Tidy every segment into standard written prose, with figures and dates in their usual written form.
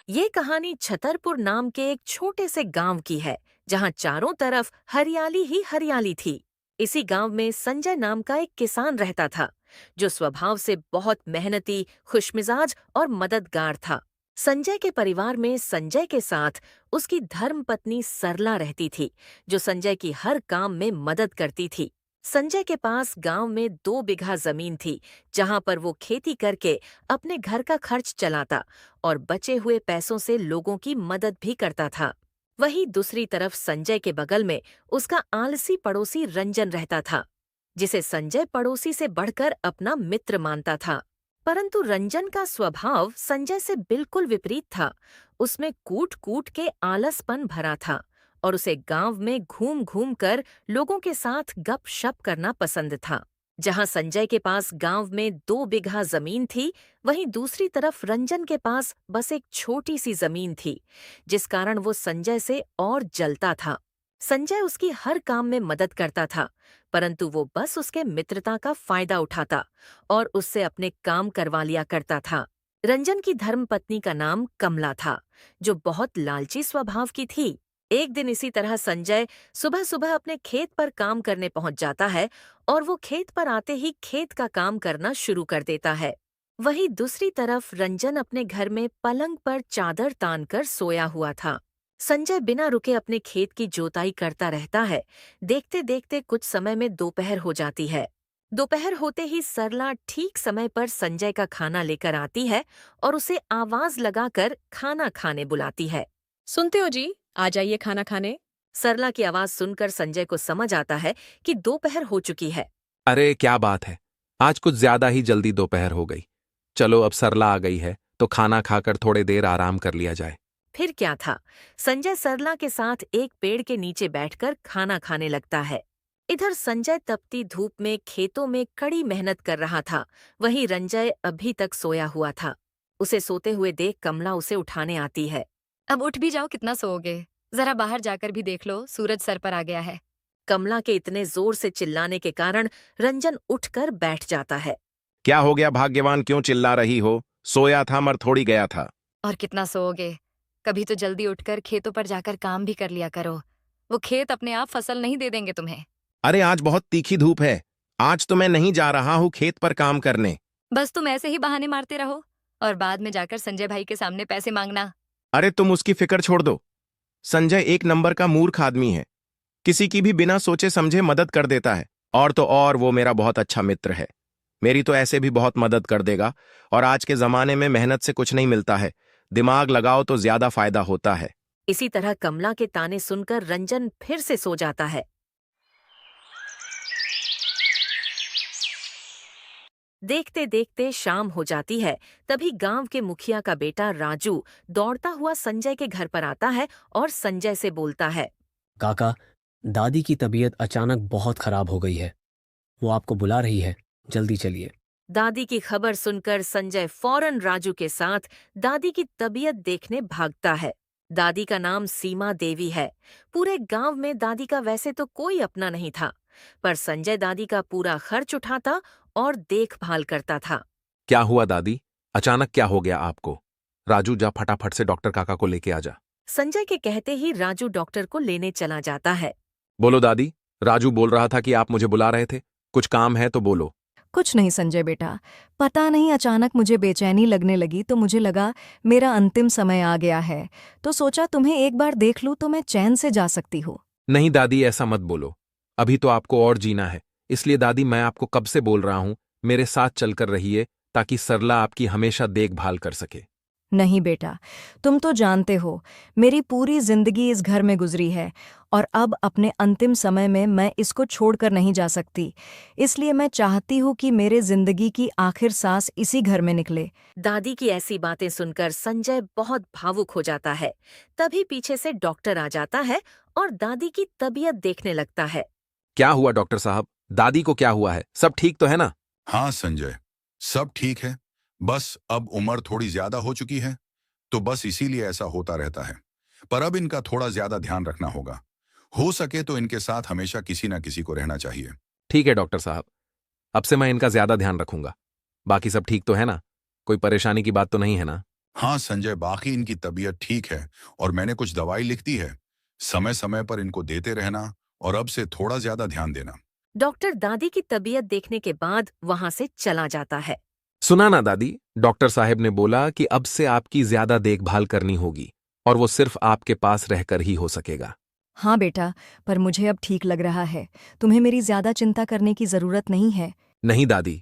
ये कहानी छतरपुर नाम के एक छोटे से गांव की है, जहां चारों तरफ हरियाली ही हरियाली थी। इसी गांव में संजय नाम का एक किसान रहता था, जो स्वभाव से बहुत मेहनती, खुशमिजाज और मददगार था। संजय के परिवार में संजय के साथ उसकी धर्मपत्नी सरला रहती थी, जो संजय की हर काम में मदद करती थी। संजय के पास गांव में 2 बीघा जमीन थी, जहां पर वो खेती करके अपने घर का खर्च चलाता और बचे हुए पैसों से लोगों की मदद भी करता था। वहीं दूसरी तरफ संजय के बगल में उसका आलसी पड़ोसी रंजन रहता था, जिसे संजय पड़ोसी से बढ़कर अपना मित्र मानता था। परंतु रंजन का स्वभाव संजय से बिल्कुल विपरीत था। उसमें कूट कूट के आलसपन भरा था और उसे गांव में घूम घूम कर लोगों के साथ गपशप करना पसंद था। जहां संजय के पास गांव में 2 बीघा जमीन थी, वहीं दूसरी तरफ रंजन के पास बस एक छोटी सी जमीन थी, जिस कारण वो संजय से और जलता था। संजय उसकी हर काम में मदद करता था, परंतु वो बस उसके मित्रता का फायदा उठाता और उससे अपने काम करवा लिया करता था। रंजन की धर्मपत्नी का नाम कमला था, जो बहुत लालची स्वभाव की थी। एक दिन इसी तरह संजय सुबह सुबह अपने खेत पर काम करने पहुंच जाता है और वो खेत पर आते ही खेत का काम करना शुरू कर देता है। वहीं दूसरी तरफ रंजन अपने घर में पलंग पर चादर तान कर सोया हुआ था। संजय बिना रुके अपने खेत की जोताई करता रहता है। देखते देखते कुछ समय में दोपहर हो जाती है। दोपहर होते ही सरला ठीक समय पर संजय का खाना लेकर आती है और उसे आवाज लगाकर खाना खाने बुलाती है। सुनते हो जी, आ जाइए खाना खाने। सरला की आवाज सुनकर संजय को समझ आता है कि दोपहर हो चुकी है। अरे क्या बात है, आज कुछ ज्यादा ही जल्दी दोपहर हो गई। चलो अब सरला आ गई है तो खाना खाकर थोड़े देर आराम कर लिया जाए। फिर क्या था, संजय सरला के साथ एक पेड़ के नीचे बैठकर खाना खाने लगता है। इधर संजय तपती धूप में खेतों में कड़ी मेहनत कर रहा था। वहीं रंजय अभी तक सोया हुआ था। उसे सोते हुए देख कमला उसे उठाने आती है। अब उठ भी जाओ, कितना सोओगे? जरा बाहर जाकर भी देख लो, सूरज सर पर आ गया है। कमला के इतने जोर से चिल्लाने के कारण रंजन उठकर बैठ जाता है। क्या हो गया भाग्यवान, क्यों चिल्ला रही हो? सोया था मर थोड़ी गया था। और कितना सोओगे? कभी तो जल्दी उठकर खेतों पर जाकर काम भी कर लिया करो। वो खेत अपने आप फसल नहीं दे देंगे तुम्हें। अरे आज बहुत तीखी धूप है, आज तो मैं नहीं जा रहा हूँ खेत पर काम करने। बस तुम ऐसे ही बहाने मारते रहो और बाद में जाकर संजय भाई के सामने पैसे मांगना। अरे तुम उसकी फिक्र छोड़ दो। संजय एक नंबर का मूर्ख आदमी है, किसी की भी बिना सोचे समझे मदद कर देता है। और तो और वो मेरा बहुत अच्छा मित्र है, मेरी तो ऐसे भी बहुत मदद कर देगा। और आज के जमाने में मेहनत से कुछ नहीं मिलता है, दिमाग लगाओ तो ज्यादा फायदा होता है। इसी तरह कमला के ताने सुनकर रंजन फिर से सो जाता है। देखते देखते शाम हो जाती है। तभी गांव के मुखिया का बेटा राजू दौड़ता हुआ संजय के घर पर आता है और संजय से बोलता है। काका, दादी की तबीयत अचानक बहुत खराब हो गई है। वो आपको बुला रही है, जल्दी चलिए। दादी की खबर सुनकर संजय फौरन राजू के साथ दादी की तबीयत देखने भागता है। दादी का नाम सीमा देवी है। पूरे गांव में दादी का वैसे तो कोई अपना नहीं था, पर संजय दादी का पूरा खर्च उठाता और देखभाल करता था। क्या हुआ दादी, अचानक क्या हो गया आपको? राजू जा फटाफट से डॉक्टर काका को लेके आ जा। संजय के कहते ही राजू डॉक्टर को लेने चला जाता है। बोलो दादी, राजू बोल रहा था कि आप मुझे बुला रहे थे, कुछ काम है तो बोलो। कुछ नहीं संजय बेटा, पता नहीं अचानक मुझे बेचैनी लगने लगी तो मुझे लगा मेरा अंतिम समय आ गया है, तो सोचा तुम्हें एक बार देख लूं तो मैं चैन से जा सकती हूँ। नहीं दादी, ऐसा मत बोलो, अभी तो आपको और जीना है। इसलिए दादी मैं आपको कब से बोल रहा हूं, मेरे साथ चलकर रहिए ताकि सरला आपकी हमेशा देखभाल कर सके। नहीं बेटा, तुम तो जानते हो मेरी पूरी जिंदगी इस घर में गुजरी है और अब अपने अंतिम समय में मैं इसको छोड़कर नहीं जा सकती। इसलिए मैं चाहती हूँ कि मेरे जिंदगी की आखिर सांस इसी घर में निकले। दादी की ऐसी बातें सुनकर संजय बहुत भावुक हो जाता है। तभी पीछे से डॉक्टर आ जाता है और दादी की तबीयत देखने लगता है। क्या हुआ डॉक्टर साहब, दादी को क्या हुआ है? सब ठीक तो है ना? हाँ संजय, सब ठीक है। बस अब उम्र थोड़ी ज्यादा हो चुकी है, तो बस इसीलिए ऐसा होता रहता है। पर अब इनका थोड़ा ज्यादा ध्यान रखना होगा। हो सके तो इनके साथ हमेशा किसी ना किसी को रहना चाहिए। ठीक है डॉक्टर साहब, अब से मैं इनका ज्यादा ध्यान रखूंगा। बाकी सब ठीक तो है ना? कोई परेशानी की बात तो नहीं है ना? हाँ संजय, बाकी इनकी तबीयत ठीक है और मैंने कुछ दवाई लिख दी है। समय समय पर इनको देते रहना और अब से थोड़ा ज्यादा ध्यान देना। डॉक्टर दादी की तबीयत देखने के बाद वहां से चला जाता है। सुना ना दादी, डॉक्टर साहब ने बोला कि अब से आपकी ज्यादा देखभाल करनी होगी और वो सिर्फ आपके पास रहकर ही हो सकेगा। हाँ बेटा, पर मुझे अब ठीक लग रहा है। तुम्हें मेरी ज्यादा चिंता करने की जरूरत नहीं है। नहीं दादी,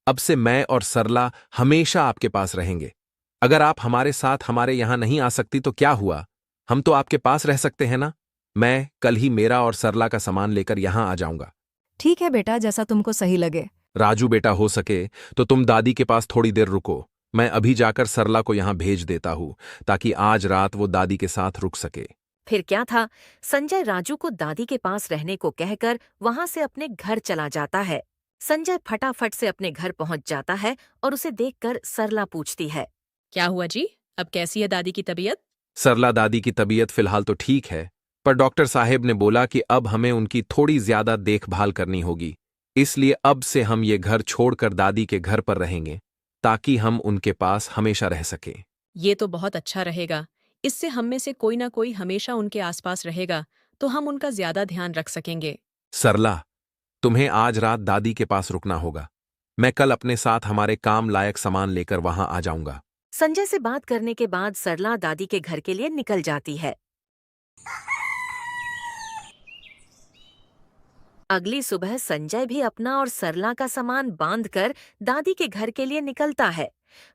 अब से मैं और सरला हमेशा आपके पास रहेंगे। अगर आप हमारे साथ हमारे यहां नहीं आ सकती तो क्या हुआ, हम तो आपके पास रह सकते हैं ना। मैं कल ही मेरा और सरला का सामान लेकर यहां आ जाऊंगा। ठीक है बेटा, जैसा तुमको सही लगे। राजू बेटा, हो सके तो तुम दादी के पास थोड़ी देर रुको। मैं अभी जाकर सरला को यहां भेज देता हूं ताकि आज रात वो दादी के साथ रुक सके। फिर क्या था, संजय राजू को दादी के पास रहने को कहकर वहां से अपने घर चला जाता है। संजय फटाफट से अपने घर पहुंच जाता है और उसे देखकर सरला पूछती है। क्या हुआ जी? अब कैसी है दादी की तबीयत? सरला दादी की तबीयत फिलहाल तो ठीक है, पर डॉक्टर साहेब ने बोला कि अब हमें उनकी थोड़ी ज्यादा देखभाल करनी होगी। इसलिए अब से हम ये घर छोड़कर दादी के घर पर रहेंगे ताकि हम उनके पास हमेशा रह सकें। ये तो बहुत अच्छा रहेगा। इससे हम में से कोई ना कोई हमेशा उनके आसपास रहेगा, तो हम उनका ज्यादा ध्यान रख सकेंगे। सरला, तुम्हें आज रात दादी के पास रुकना होगा। मैं कल अपने साथ हमारे काम लायक सामान लेकर वहां आ जाऊंगा। संजय से बात करने के बाद सरला दादी के घर के लिए निकल जाती है। अगली सुबह संजय भी अपना और सरला का सामान बांधकर दादी के घर के लिए निकलता है,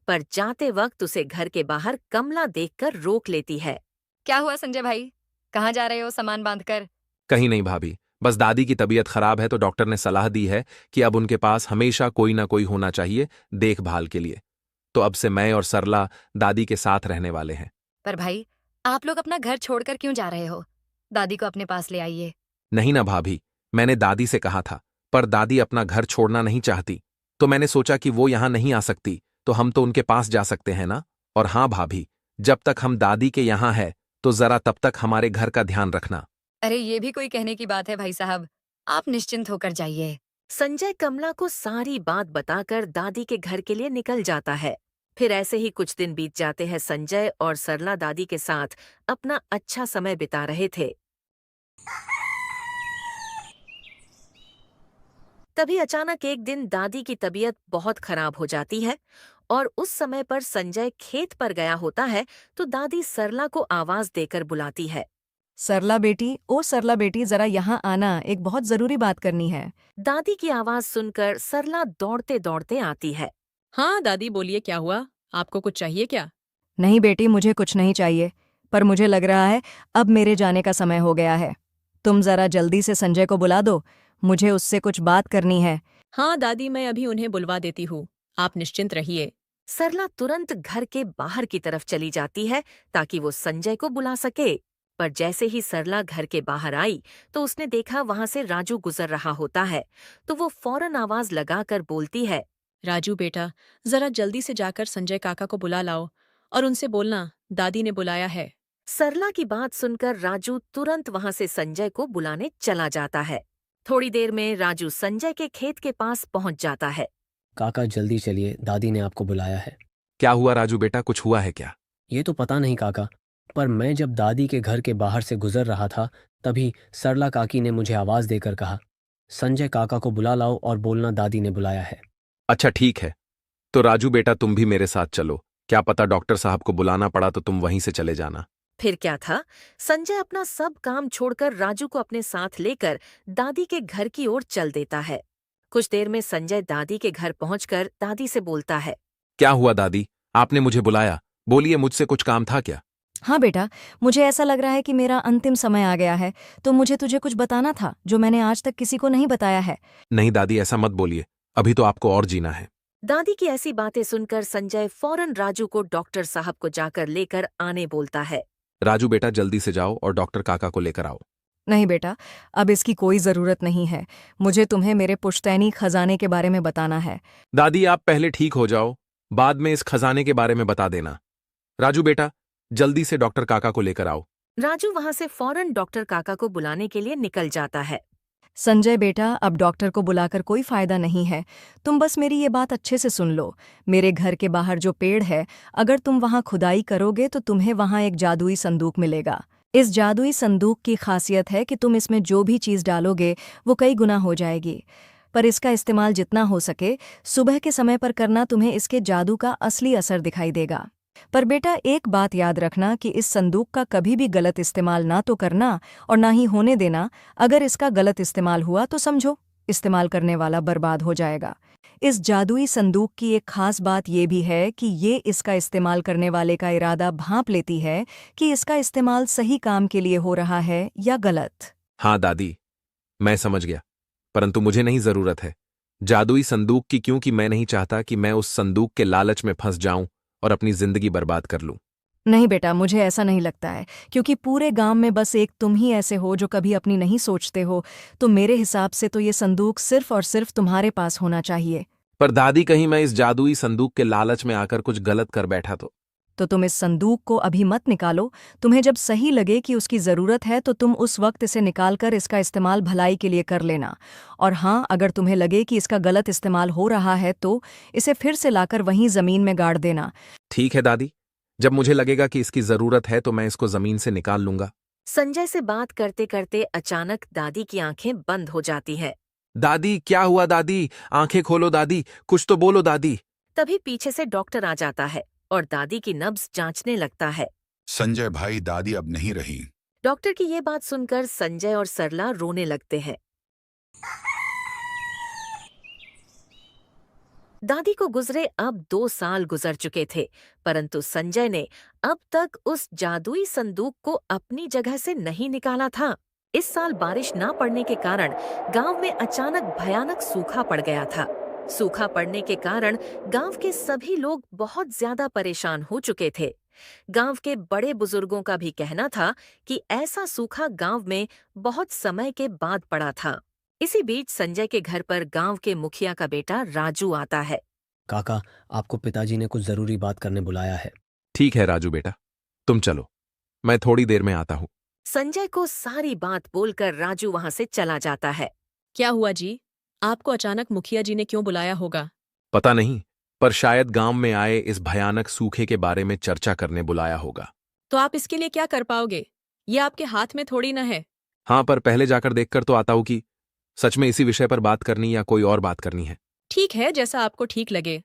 पर जाते वक्त उसे घर के बाहर कमला देखकर रोक लेती है। क्या हुआ संजय भाई? कहाँ जा रहे हो सामान बांधकर? कहीं नहीं भाभी, बस दादी की तबीयत खराब है तो डॉक्टर ने सलाह दी है कि अब उनके पास हमेशा कोई ना कोई होना चाहिए देखभाल के लिए। तो अब से मैं और सरला दादी के साथ रहने वाले हैं। पर भाई, आप लोग अपना घर छोड़कर क्यों जा रहे हो? दादी को अपने पास ले आइए। नहीं ना भाभी, मैंने दादी से कहा था, पर दादी अपना घर छोड़ना नहीं चाहती, तो मैंने सोचा कि वो यहां नहीं आ सकती तो हम तो उनके पास जा सकते हैं ना। और हाँ भाभी, जब तक हम दादी के यहां है तो जरा तब तक हमारे घर का ध्यान रखना। अरे ये भी कोई कहने की बात है भाई साहब, आप निश्चिंत होकर जाइए। संजय कमला को सारी बात बताकर दादी के घर के लिए निकल जाता है। फिर ऐसे ही कुछ दिन बीत जाते हैं। संजय और सरला दादी के साथ अपना अच्छा समय बिता रहे थे। तभी अचानक एक दिन दादी की तबीयत बहुत खराब हो जाती है और उस समय पर संजय खेत पर गया होता है तो दादी सरला को आवाज देकर बुलाती है। सरला बेटी, ओ सरला बेटी, जरा यहाँ आना, एक बहुत जरूरी बात करनी है। दादी की आवाज सुनकर सरला दौड़ते दौड़ते आती है। हाँ दादी, बोलिए क्या हुआ? आपको कुछ चाहिए क्या? नहीं बेटी, मुझे कुछ नहीं चाहिए, पर मुझे लग रहा है अब मेरे जाने का समय हो गया है। तुम जरा जल्दी से संजय को बुला दो, मुझे उससे कुछ बात करनी है। हाँ दादी, मैं अभी उन्हें बुलवा देती हूँ, आप निश्चिंत रहिए। सरला तुरंत घर के बाहर की तरफ चली जाती है ताकि वो संजय को बुला सके। पर जैसे ही सरला घर के बाहर आई तो उसने देखा वहां से राजू गुजर रहा होता है, तो वो फौरन आवाज लगाकर बोलती है। राजू बेटा, जरा जल्दी से जाकर संजय काका को बुला लाओ और उनसे बोलना दादी ने बुलाया है। सरला की बात सुनकर राजू तुरंत वहां से संजय को बुलाने चला जाता है। थोड़ी देर में राजू संजय के खेत के पास पहुंच जाता है। काका जल्दी चलिए, दादी ने आपको बुलाया है। क्या हुआ राजू बेटा, कुछ हुआ है क्या? ये तो पता नहीं काका, पर मैं जब दादी के घर के बाहर से गुजर रहा था तभी सरला काकी ने मुझे आवाज देकर कहा, संजय काका को बुला लाओ और बोलना दादी ने बुलाया है। अच्छा ठीक है, तो राजू बेटा तुम भी मेरे साथ चलो। क्या पता डॉक्टर साहब को बुलाना पड़ा तो तुम वहीं से चले जाना। फिर क्या था, संजय अपना सब काम छोड़कर राजू को अपने साथ लेकर दादी के घर की ओर चल देता है। कुछ देर में संजय दादी के घर पहुंचकर दादी से बोलता है। क्या हुआ दादी, आपने मुझे बुलाया? बोलिए, मुझसे कुछ काम था क्या? हाँ बेटा, मुझे ऐसा लग रहा है कि मेरा अंतिम समय आ गया है, तो मुझे तुझे कुछ बताना था जो मैंने आज तक किसी को नहीं बताया है। नहीं दादी, ऐसा मत बोलिए, अभी तो आपको और जीना है। दादी की ऐसी बातें सुनकर संजय फौरन राजू को डॉक्टर साहब को जाकर लेकर आने बोलता है। राजू बेटा जल्दी से जाओ और डॉक्टर काका को लेकर आओ। नहीं बेटा, अब इसकी कोई जरूरत नहीं है। मुझे तुम्हें मेरे पुश्तैनी खजाने के बारे में बताना है। दादी आप पहले ठीक हो जाओ, बाद में इस खजाने के बारे में बता देना। राजू बेटा जल्दी से डॉक्टर काका को लेकर आओ। राजू वहां से फौरन डॉक्टर काका को बुलाने के लिए निकल जाता है। संजय बेटा, अब डॉक्टर को बुलाकर कोई फायदा नहीं है। तुम बस मेरी ये बात अच्छे से सुन लो। मेरे घर के बाहर जो पेड़ है, अगर तुम वहां खुदाई करोगे तो तुम्हें वहां एक जादुई संदूक मिलेगा। इस जादुई संदूक की खासियत है कि तुम इसमें जो भी चीज़ डालोगे वो कई गुना हो जाएगी। पर इसका इस्तेमाल जितना हो सके सुबह के समय पर करना, तुम्हें इसके जादू का असली असर दिखाई देगा। पर बेटा, एक बात याद रखना कि इस संदूक का कभी भी गलत इस्तेमाल ना तो करना और ना ही होने देना। अगर इसका गलत इस्तेमाल हुआ तो समझो इस्तेमाल करने वाला बर्बाद हो जाएगा। इस जादुई संदूक की एक खास बात ये भी है कि ये इसका इस्तेमाल करने वाले का इरादा भांप लेती है कि इसका इस्तेमाल सही काम के लिए हो रहा है या गलत। हाँ दादी, मैं समझ गया, परंतु मुझे नहीं जरूरत है जादुई संदूक की, क्योंकि मैं नहीं चाहता कि मैं उस संदूक के लालच में फंस जाऊं और अपनी जिंदगी बर्बाद कर लूं। नहीं बेटा, मुझे ऐसा नहीं लगता है, क्योंकि पूरे गांव में बस एक तुम ही ऐसे हो जो कभी अपनी नहीं सोचते हो। तो मेरे हिसाब से तो ये संदूक सिर्फ और सिर्फ तुम्हारे पास होना चाहिए। पर दादी, कहीं मैं इस जादुई संदूक के लालच में आकर कुछ गलत कर बैठा तो तुम इस संदूक को अभी मत निकालो। तुम्हें जब सही लगे कि उसकी ज़रूरत है तो तुम उस वक्त इसे निकालकर इसका इस्तेमाल भलाई के लिए कर लेना। और हाँ, अगर तुम्हें लगे कि इसका गलत इस्तेमाल हो रहा है तो इसे फिर से लाकर वहीं ज़मीन में गाड़ देना। ठीक है दादी, जब मुझे लगेगा कि इसकी जरूरत है तो मैं इसको जमीन से निकाल लूंगा। संजय से बात करते करते अचानक दादी की आंखें बंद हो जाती है। दादी, क्या हुआ दादी? आंखें खोलो दादी, कुछ तो बोलो दादी। तभी पीछे से डॉक्टर आ जाता है और दादी की नब्ज जांचने लगता है। संजय भाई, दादी अब नहीं रही। डॉक्टर की ये बात सुनकर संजय और सरला रोने लगते हैं। दादी को गुजरे अब 2 साल गुजर चुके थे, परंतु संजय ने अब तक उस जादुई संदूक को अपनी जगह से नहीं निकाला था। इस साल बारिश ना पड़ने के कारण गांव में अचानक भयानक सूखा पड़ गया था। सूखा पड़ने के कारण गांव के सभी लोग बहुत ज्यादा परेशान हो चुके थे। गांव के बड़े बुजुर्गों का भी कहना था कि ऐसा सूखा गांव में बहुत समय के बाद पड़ा था। इसी बीच संजय के घर पर गांव के मुखिया का बेटा राजू आता है। काका, आपको पिताजी ने कुछ जरूरी बात करने बुलाया है। ठीक है राजू बेटा, तुम चलो, मैं थोड़ी देर में आता हूं। संजय को सारी बात बोलकर राजू वहां से चला जाता है। क्या हुआ जी? आपको अचानक मुखिया जी ने क्यों बुलाया होगा? पता नहीं, पर शायद गांव में आए इस भयानक सूखे के बारे में चर्चा करने बुलाया होगा। तो आप इसके लिए क्या कर पाओगे? ये आपके हाथ में थोड़ी न है। हाँ, पर पहले जाकर देखकर तो आता हूं कि सच में इसी विषय पर बात करनी या कोई और बात करनी है। ठीक है, जैसा आपको ठीक लगे।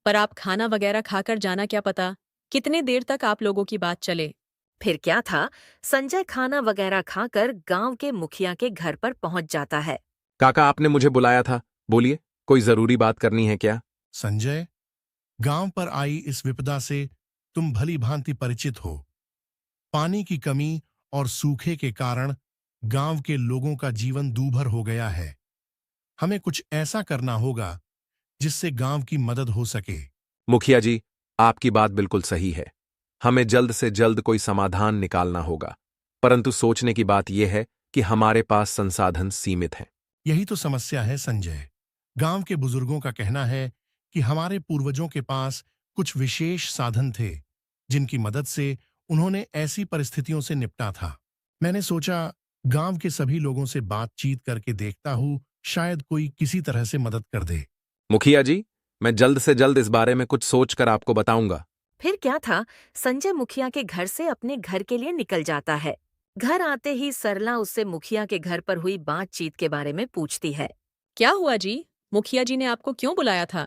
पर आप खाना वगैरह खाकर जाना, क्या पता कितने देर तक आप लोगों की बात चले। फिर क्या था, संजय खाना वगैरह खाकर गांव के मुखिया के घर पर पहुंच जाता है। काका, आपने मुझे बुलाया था, बोलिए, कोई जरूरी बात करनी है क्या? संजय, गांव पर आई इस विपदा से तुम भली भांति परिचित हो। पानी की कमी और सूखे के कारण गांव के लोगों का जीवन दूभर हो गया है। हमें कुछ ऐसा करना होगा जिससे गांव की मदद हो सके। मुखिया जी, आपकी बात बिल्कुल सही है। हमें जल्द से जल्द कोई समाधान निकालना होगा, परंतु सोचने की बात यह है कि हमारे पास संसाधन सीमित हैं। यही तो समस्या है संजय। गांव के बुजुर्गों का कहना है कि हमारे पूर्वजों के पास कुछ विशेष साधन थे जिनकी मदद से उन्होंने ऐसी परिस्थितियों से निपटा था। मैंने सोचा गांव के सभी लोगों से बातचीत करके देखता हूं, शायद कोई किसी तरह से मदद कर दे। मुखिया जी, मैं जल्द से जल्द इस बारे में कुछ सोचकर आपको बताऊंगा। फिर क्या था, संजय मुखिया के घर से अपने घर के लिए निकल जाता है। घर आते ही सरला उससे मुखिया के घर पर हुई बातचीत के बारे में पूछती है। क्या हुआ जी? मुखिया जी ने आपको क्यों बुलाया था?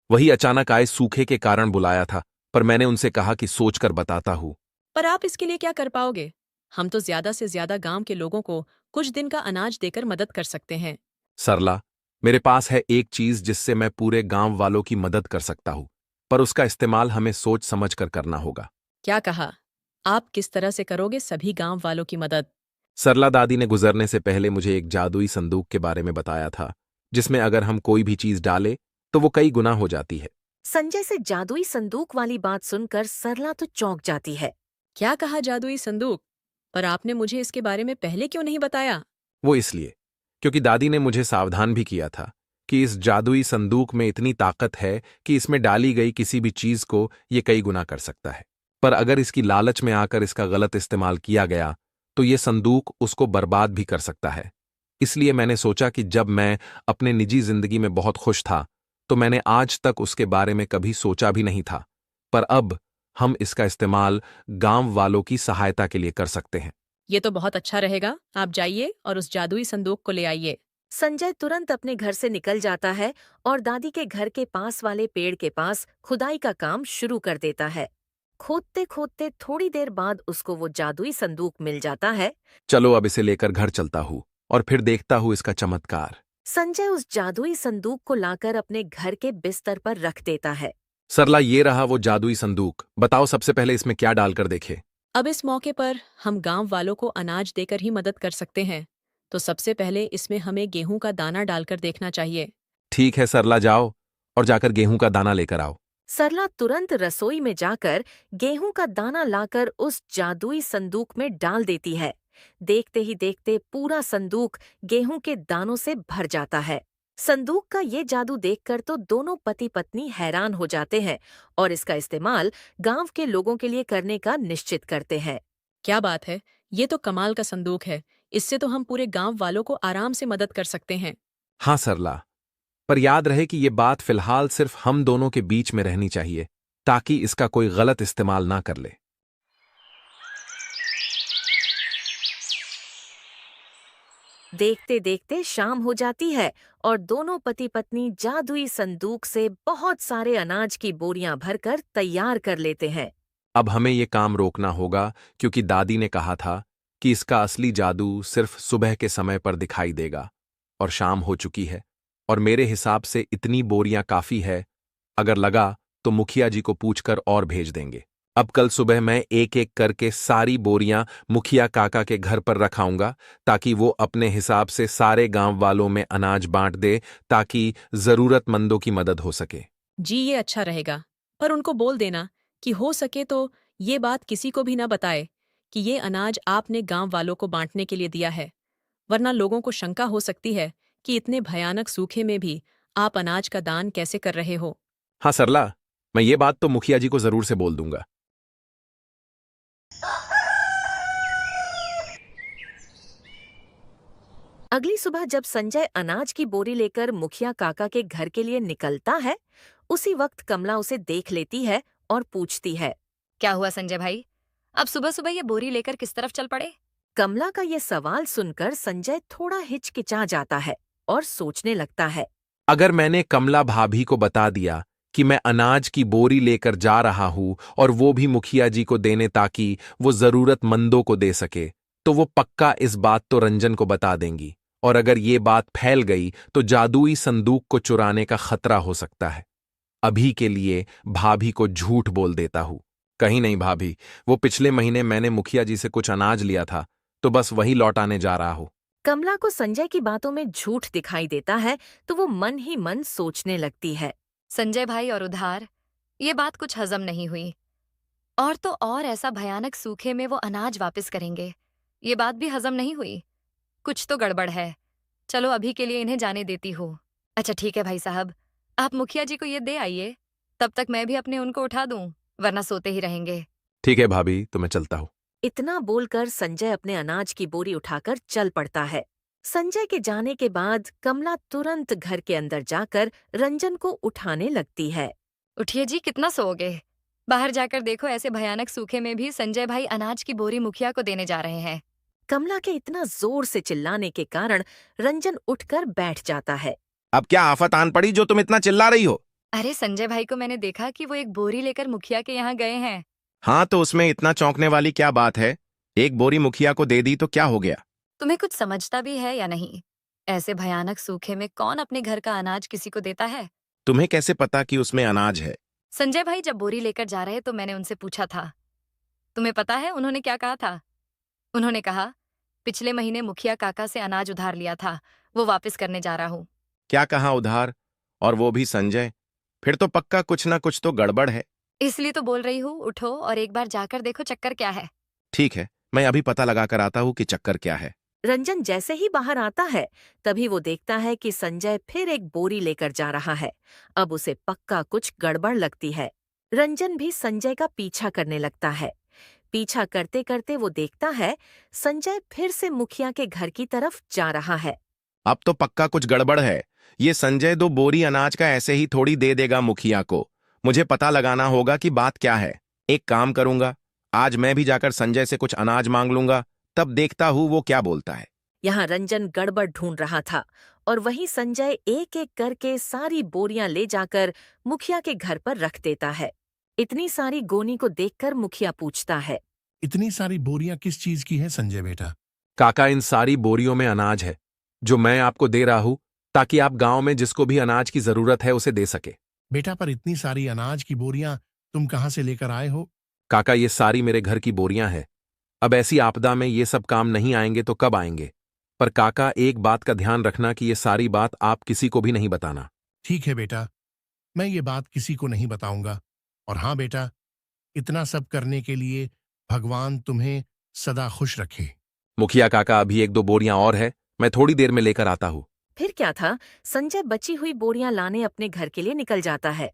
वही अचानक आए सूखे के कारण बुलाया था, पर मैंने उनसे कहा कि सोचकर बताता हूं। पर आप इसके लिए क्या कर पाओगे? हम तो ज्यादा से ज्यादा गांव के लोगों को कुछ दिन का अनाज देकर मदद कर सकते हैं। सरला, मेरे पास है एक चीज जिससे मैं पूरे गांव वालों की मदद कर सकता हूं, पर उसका इस्तेमाल हमें सोच समझ कर करना होगा। क्या कहा? आप किस तरह से करोगे सभी गांव वालों की मदद? सरला दादी ने गुजरने से पहले मुझे एक जादुई संदूक के बारे में बताया था, जिसमें अगर हम कोई भी चीज डाले तो वो कई गुना हो जाती है। संजय से जादुई संदूक वाली बात सुनकर सरला तो चौंक जाती है। क्या कहा जादुई संदूक? पर आपने मुझे इसके बारे में पहले क्यों नहीं बताया? वो इसलिए क्योंकि दादी ने मुझे सावधान भी किया था कि इस जादुई संदूक में इतनी ताकत है कि इसमें डाली गई किसी भी चीज को ये कई गुना कर सकता है। पर अगर इसकी लालच में आकर इसका गलत इस्तेमाल किया गया तो ये संदूक उसको बर्बाद भी कर सकता है। इसलिए मैंने सोचा कि जब मैं अपने निजी जिंदगी में बहुत खुश था तो मैंने आज तक उसके बारे में कभी सोचा भी नहीं था, पर अब हम इसका इस्तेमाल गांव वालों की सहायता के लिए कर सकते हैं। ये तो बहुत अच्छा रहेगा। आप जाइए और उस जादुई संदूक को ले आइए। संजय तुरंत अपने घर से निकल जाता है और दादी के घर के पास वाले पेड़ के पास खुदाई का काम शुरू कर देता है। खोदते खोदते थोड़ी देर बाद उसको वो जादुई संदूक मिल जाता है। चलो अब इसे लेकर घर चलता हूं और फिर देखता हूं इसका चमत्कार। संजय उस जादुई संदूक को लाकर अपने घर के बिस्तर पर रख देता है। सरला, ये रहा वो जादुई संदूक। बताओ सबसे पहले इसमें क्या डालकर देखे। अब इस मौके पर हम गांव वालों को अनाज देकर ही मदद कर सकते हैं, तो सबसे पहले इसमें हमें गेहूं का दाना डालकर देखना चाहिए। ठीक है सरला, जाओ और जाकर गेहूं का दाना लेकर आओ। सरला तुरंत रसोई में जाकर गेहूं का दाना लाकर उस जादुई संदूक में डाल देती है। देखते ही देखते पूरा संदूक गेहूं के दानों से भर जाता है। संदूक का ये जादू देखकर तो दोनों पति पत्नी हैरान हो जाते हैं और इसका इस्तेमाल गांव के लोगों के लिए करने का निश्चित करते हैं। क्या बात है, ये तो कमाल का संदूक है। इससे तो हम पूरे गांव वालों को आराम से मदद कर सकते हैं। हाँ सरला, पर याद रहे कि ये बात फिलहाल सिर्फ हम दोनों के बीच में रहनी चाहिए, ताकि इसका कोई गलत इस्तेमाल ना कर ले। देखते देखते शाम हो जाती है और दोनों पति पत्नी जादुई संदूक से बहुत सारे अनाज की बोरियां भरकर तैयार कर लेते हैं। अब हमें ये काम रोकना होगा, क्योंकि दादी ने कहा था कि इसका असली जादू सिर्फ सुबह के समय पर दिखाई देगा, और शाम हो चुकी है और मेरे हिसाब से इतनी बोरियां काफी है। अगर लगा तो मुखिया जी को पूछकर और भेज देंगे। अब कल सुबह मैं एक एक करके सारी बोरियां मुखिया काका के घर पर रखाऊंगा, ताकि वो अपने हिसाब से सारे गांव वालों में अनाज बांट दे, ताकि जरूरतमंदों की मदद हो सके। जी, ये अच्छा रहेगा, पर उनको बोल देना कि हो सके तो ये बात किसी को भी ना बताए कि ये अनाज आपने गांव वालों को बांटने के लिए दिया है, वरना लोगों को शंका हो सकती है कि इतने भयानक सूखे में भी आप अनाज का दान कैसे कर रहे हो। हाँ सरला, मैं ये बात तो मुखिया जी को जरूर से बोल दूंगा। अगली सुबह जब संजय अनाज की बोरी लेकर मुखिया काका के घर के लिए निकलता है, उसी वक्त कमला उसे देख लेती है और पूछती है। क्या हुआ संजय भाई, अब सुबह सुबह ये बोरी लेकर किस तरफ चल पड़े? कमला का ये सवाल सुनकर संजय थोड़ा हिचकिचा जाता है और सोचने लगता है। अगर मैंने कमला भाभी को बता दिया कि मैं अनाज की बोरी लेकर जा रहा हूं और वो भी मुखिया जी को देने, ताकि वो जरूरतमंदों को दे सके, तो वो पक्का इस बात तो रंजन को बता देंगी, और अगर ये बात फैल गई तो जादुई संदूक को चुराने का खतरा हो सकता है। अभी के लिए भाभी को झूठ बोल देता हूं। कहीं नहीं भाभी, वो पिछले महीने मैंने मुखिया जी से कुछ अनाज लिया था, तो बस वही लौटाने जा रहा हूं। कमला को संजय की बातों में झूठ दिखाई देता है तो वो मन ही मन सोचने लगती है। संजय भाई और उधार, ये बात कुछ हजम नहीं हुई। और तो और ऐसा भयानक सूखे में वो अनाज वापस करेंगे, ये बात भी हजम नहीं हुई। कुछ तो गड़बड़ है। चलो अभी के लिए इन्हें जाने देती हूँ। अच्छा ठीक है भाई साहब, आप मुखिया जी को ये दे आइए, तब तक मैं भी अपने उनको उठा दूं, वरना सोते ही रहेंगे। ठीक है भाभी, तो मैं चलता हूं। इतना बोलकर संजय अपने अनाज की बोरी उठाकर चल पड़ता है। संजय के जाने के बाद कमला तुरंत घर के अंदर जाकर रंजन को उठाने लगती है। उठिए जी, कितना सोओगे? बाहर जाकर देखो, ऐसे भयानक सूखे में भी संजय भाई अनाज की बोरी मुखिया को देने जा रहे हैं। कमला के इतना जोर से चिल्लाने के कारण रंजन उठकर बैठ जाता है। अब क्या आफत आन पड़ी जो तुम इतना चिल्ला रही हो? अरे संजय भाई को मैंने देखा कि वो एक बोरी लेकर मुखिया के यहाँ गए हैं। हाँ, तो उसमें इतना चौंकने वाली क्या बात है? एक बोरी मुखिया को दे दी तो क्या हो गया? तुम्हें कुछ समझता भी है या नहीं? ऐसे भयानक सूखे में कौन अपने घर का अनाज किसी को देता है? तुम्हें कैसे पता कि उसमें अनाज है? संजय भाई जब बोरी लेकर जा रहे तो मैंने उनसे पूछा था। तुम्हें पता है उन्होंने क्या कहा था? उन्होंने कहा, पिछले महीने मुखिया काका से अनाज उधार लिया था, वो वापस करने जा रहा हूँ। क्या कहा उधार? और वो भी संजय? फिर तो पक्का कुछ ना कुछ तो गड़बड़ है। इसलिए तो बोल रही हूँ, उठो और एक बार जाकर देखो चक्कर क्या है। ठीक है, मैं अभी पता लगा कर आता हूँ कि चक्कर क्या है। रंजन जैसे ही बाहर आता है तभी वो देखता है कि संजय फिर एक बोरी लेकर जा रहा है। अब उसे पक्का कुछ गड़बड़ लगती है। रंजन भी संजय का पीछा करने लगता है। पीछा करते करते वो देखता है संजय फिर से मुखिया के घर की तरफ जा रहा है। अब तो पक्का कुछ गड़बड़ है। ये संजय 2 बोरी अनाज का ऐसे ही थोड़ी दे देगा मुखिया को। मुझे पता लगाना होगा कि बात क्या है। एक काम करूंगा, आज मैं भी जाकर संजय से कुछ अनाज मांग लूंगा, तब देखता हूं वो क्या बोलता है। यहाँ रंजन गड़बड़ ढूंढ रहा था और वहीं संजय एक एक करके सारी बोरियां ले जाकर मुखिया के घर पर रख देता है। इतनी सारी गोनी को देखकर मुखिया पूछता है। इतनी सारी बोरियां किस चीज की है संजय बेटा? काका, इन सारी बोरियों में अनाज है जो मैं आपको दे रहा हूं, ताकि आप गांव में जिसको भी अनाज की जरूरत है उसे दे सके। बेटा, पर इतनी सारी अनाज की बोरियां तुम कहां से लेकर आए हो? काका, ये सारी मेरे घर की बोरियां हैं। अब ऐसी आपदा में ये सब काम नहीं आएंगे तो कब आएंगे? पर काका, एक बात का ध्यान रखना कि ये सारी बात आप किसी को भी नहीं बताना। ठीक है बेटा, मैं ये बात किसी को नहीं बताऊंगा। और हाँ बेटा, इतना सब करने के लिए भगवान तुम्हें सदा खुश रखे। मुखिया काका, अभी 1-2 बोरियां और है, मैं थोड़ी देर में लेकर आता हूं। फिर क्या था, संजय बची हुई बोरियां लाने अपने घर के लिए निकल जाता है।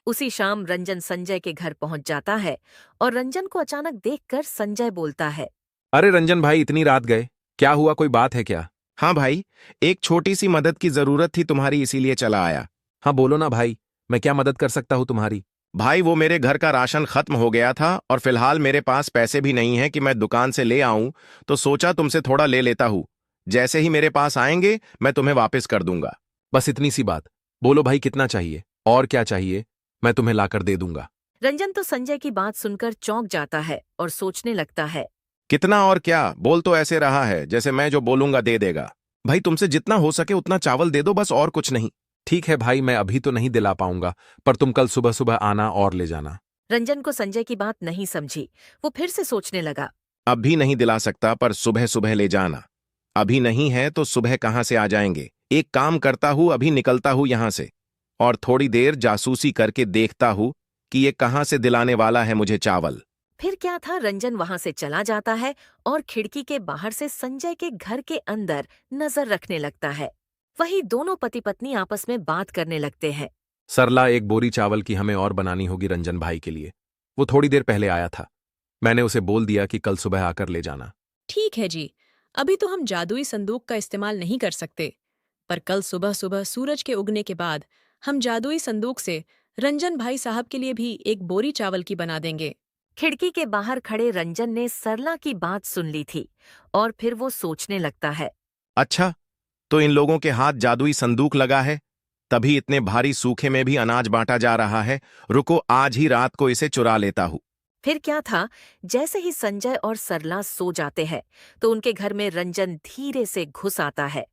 उसी शाम रंजन संजय के घर पहुंच जाता है और रंजन को अचानक देखकर संजय बोलता है। अरे रंजन भाई, इतनी रात गए, क्या हुआ? कोई बात है क्या? हाँ भाई, एक छोटी सी मदद की जरूरत थी तुम्हारी, इसीलिए चला आया। हाँ बोलो ना भाई, मैं क्या मदद कर सकता हूं तुम्हारी? भाई, वो मेरे घर का राशन खत्म हो गया था और फिलहाल मेरे पास पैसे भी नहीं है कि मैं दुकान से ले आऊं, तो सोचा तुमसे थोड़ा ले लेता हूं। जैसे ही मेरे पास आएंगे मैं तुम्हें वापस कर दूंगा। बस इतनी सी बात। बोलो भाई, कितना चाहिए और क्या चाहिए, मैं तुम्हें लाकर दे दूंगा। रंजन तो संजय की बात सुनकर चौंक जाता है और सोचने लगता है। कितना और क्या? बोल तो ऐसे रहा है जैसे मैं जो बोलूंगा दे देगा। भाई, तुमसे जितना हो सके उतना चावल दे दो, बस, और कुछ नहीं। ठीक है भाई, मैं अभी तो नहीं दिला पाऊंगा, पर तुम कल सुबह सुबह आना और ले जाना। रंजन को संजय की बात नहीं समझी। वो फिर से सोचने लगा। अभी नहीं दिला सकता, पर सुबह सुबह ले जाना। अभी नहीं है तो सुबह कहाँ से आ जाएंगे? एक काम करता हूँ, अभी निकलता हूँ यहाँ से और थोड़ी देर जासूसी करके देखता हूँ कि ये कहाँ से दिलाने वाला है मुझे चावल। फिर क्या था, रंजन वहां से चला जाता है और खिड़की के बाहर से संजय के घर के अंदर नजर रखने लगता है। वहीं दोनों पति पत्नी आपस में बात करने लगते हैं। सरला, 1 बोरी चावल की हमें और बनानी होगी रंजन भाई के लिए। वो थोड़ी देर पहले आया था, मैंने उसे बोल दिया कि कल सुबह आकर ले जाना। ठीक है जी, अभी तो हम जादुई संदूक का इस्तेमाल नहीं कर सकते, पर कल सुबह सुबह सूरज के उगने के बाद हम जादुई संदूक से रंजन भाई साहब के लिए भी 1 बोरी चावल की बना देंगे। खिड़की के बाहर खड़े रंजन ने सरला की बात सुन ली थी और फिर वो सोचने लगता है। अच्छा, तो इन लोगों के हाथ जादुई संदूक लगा है, तभी इतने भारी सूखे में भी अनाज बांटा जा रहा है। रुको, आज ही रात को इसे चुरा लेता हूँ। फिर क्या था, जैसे ही संजय और सरला सो जाते हैं तो उनके घर में रंजन धीरे से घुस आता है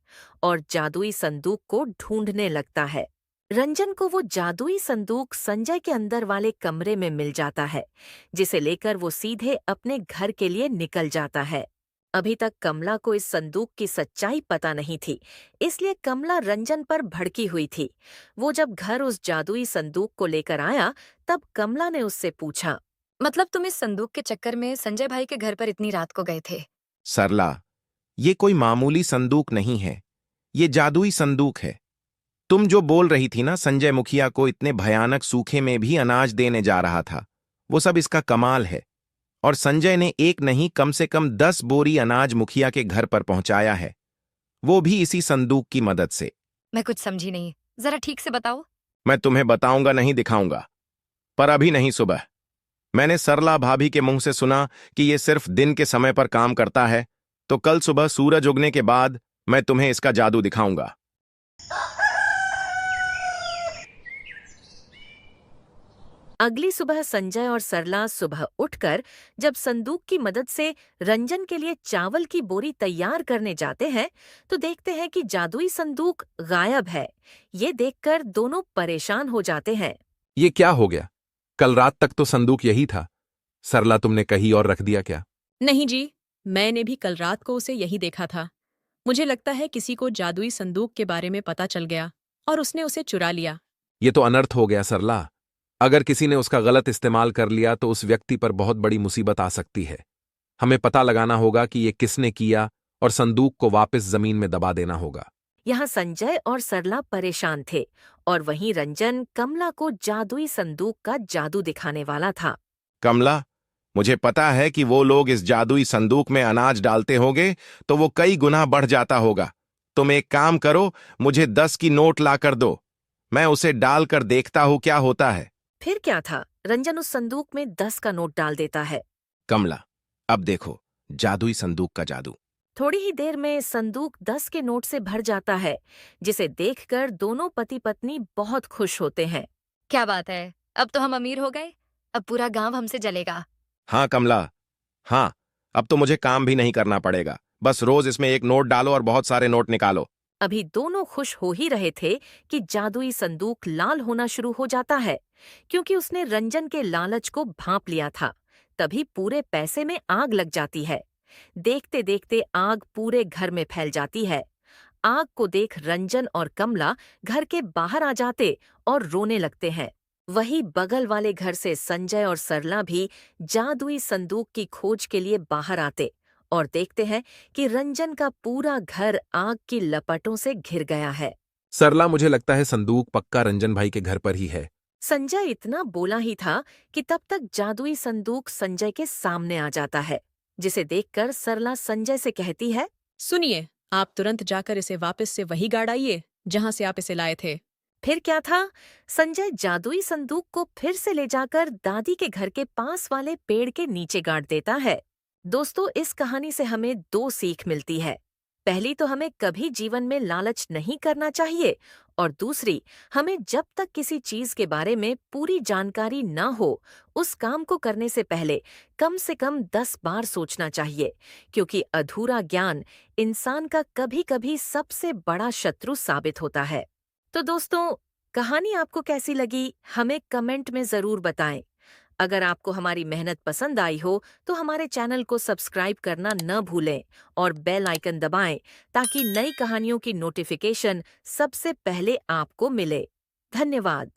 और जादुई संदूक को ढूंढने लगता है। रंजन को वो जादुई संदूक संजय के अंदर वाले कमरे में मिल जाता है, जिसे लेकर वो सीधे अपने घर के लिए निकल जाता है। अभी तक कमला को इस संदूक की सच्चाई पता नहीं थी, इसलिए कमला रंजन पर भड़की हुई थी। वो जब घर उस जादुई संदूक को लेकर आया, तब कमला ने उससे पूछा। मतलब तुम इस संदूक के चक्कर में संजय भाई के घर पर इतनी रात को गए थे? सरला, ये कोई मामूली संदूक नहीं है, ये जादुई संदूक है। तुम जो बोल रही थी ना, संजय मुखिया को इतने भयानक सूखे में भी अनाज देने जा रहा था, वो सब इसका कमाल है। और संजय ने एक नहीं, कम से कम 10 बोरी अनाज मुखिया के घर पर पहुंचाया है, वो भी इसी संदूक की मदद से। मैं कुछ समझी नहीं, जरा ठीक से बताओ। मैं तुम्हें बताऊंगा नहीं, दिखाऊंगा, पर अभी नहीं, सुबह। मैंने सरला भाभी के मुंह से सुना कि ये सिर्फ दिन के समय पर काम करता है, तो कल सुबह सूरज उगने के बाद मैं तुम्हें इसका जादू दिखाऊंगा। अगली सुबह संजय और सरला सुबह उठकर जब संदूक की मदद से रंजन के लिए चावल की बोरी तैयार करने जाते हैं, तो देखते हैं कि जादुई संदूक गायब है। ये देखकर दोनों परेशान हो जाते हैं। ये क्या हो गया? कल रात तक तो संदूक यही था। सरला, तुमने कहीं और रख दिया क्या? नहीं जी, मैंने भी कल रात को उसे यही देखा था। मुझे लगता है किसी को जादुई संदूक के बारे में पता चल गया और उसने उसे चुरा लिया। ये तो अनर्थ हो गया सरला। अगर किसी ने उसका गलत इस्तेमाल कर लिया तो उस व्यक्ति पर बहुत बड़ी मुसीबत आ सकती है। हमें पता लगाना होगा कि ये किसने किया और संदूक को वापस जमीन में दबा देना होगा। यहाँ संजय और सरला परेशान थे और वहीं रंजन कमला को जादुई संदूक का जादू दिखाने वाला था। कमला, मुझे पता है कि वो लोग इस जादुई संदूक में अनाज डालते होंगे तो वो कई गुना बढ़ जाता होगा। तुम एक काम करो, मुझे 10 की नोट ला कर दो, मैं उसे डालकर देखता हूं क्या होता है। फिर क्या था, रंजन उस संदूक में 10 का नोट डाल देता है। कमला, अब देखो जादुई संदूक का जादू। थोड़ी ही देर में संदूक 10 के नोट से भर जाता है, जिसे देखकर दोनों पति पत्नी बहुत खुश होते हैं। क्या बात है, अब तो हम अमीर हो गए। अब पूरा गांव हमसे जलेगा। हाँ कमला, हाँ, अब तो मुझे काम भी नहीं करना पड़ेगा, बस रोज इसमें एक नोट डालो और बहुत सारे नोट निकालो। अभी दोनों खुश हो ही रहे थे कि जादुई संदूक लाल होना शुरू हो जाता है, क्योंकि उसने रंजन के लालच को भांप लिया था। तभी पूरे पैसे में आग लग जाती है। देखते देखते आग पूरे घर में फैल जाती है। आग को देख रंजन और कमला घर के बाहर आ जाते और रोने लगते हैं। वही बगल वाले घर से संजय और सरला भी जादुई संदूक की खोज के लिए बाहर आते और देखते हैं कि रंजन का पूरा घर आग की लपटों से घिर गया है। सरला, मुझे लगता है संदूक पक्का रंजन भाई के घर पर ही है। संजय इतना बोला ही था कि तब तक जादुई संदूक संजय के सामने आ जाता है, जिसे देखकर सरला संजय से कहती है, सुनिए, आप तुरंत जाकर इसे वापस से वही गाड़ आइए जहां से आप इसे लाए थे। फिर क्या था, संजय जादुई संदूक को फिर से ले जाकर दादी के घर के पास वाले पेड़ के नीचे गाड़ देता है। दोस्तों, इस कहानी से हमें 2 सीख मिलती है। पहली तो हमें कभी जीवन में लालच नहीं करना चाहिए, और दूसरी, हमें जब तक किसी चीज के बारे में पूरी जानकारी न हो, उस काम को करने से पहले कम से कम 10 बार सोचना चाहिए, क्योंकि अधूरा ज्ञान इंसान का कभी-कभी सबसे बड़ा शत्रु साबित होता है। तो दोस्तों, कहानी आपको कैसी लगी, हमें कमेंट में जरूर बताएं। अगर आपको हमारी मेहनत पसंद आई हो तो हमारे चैनल को सब्सक्राइब करना न भूलें और बेल आइकन दबाएं, ताकि नई कहानियों की नोटिफिकेशन सबसे पहले आपको मिले। धन्यवाद।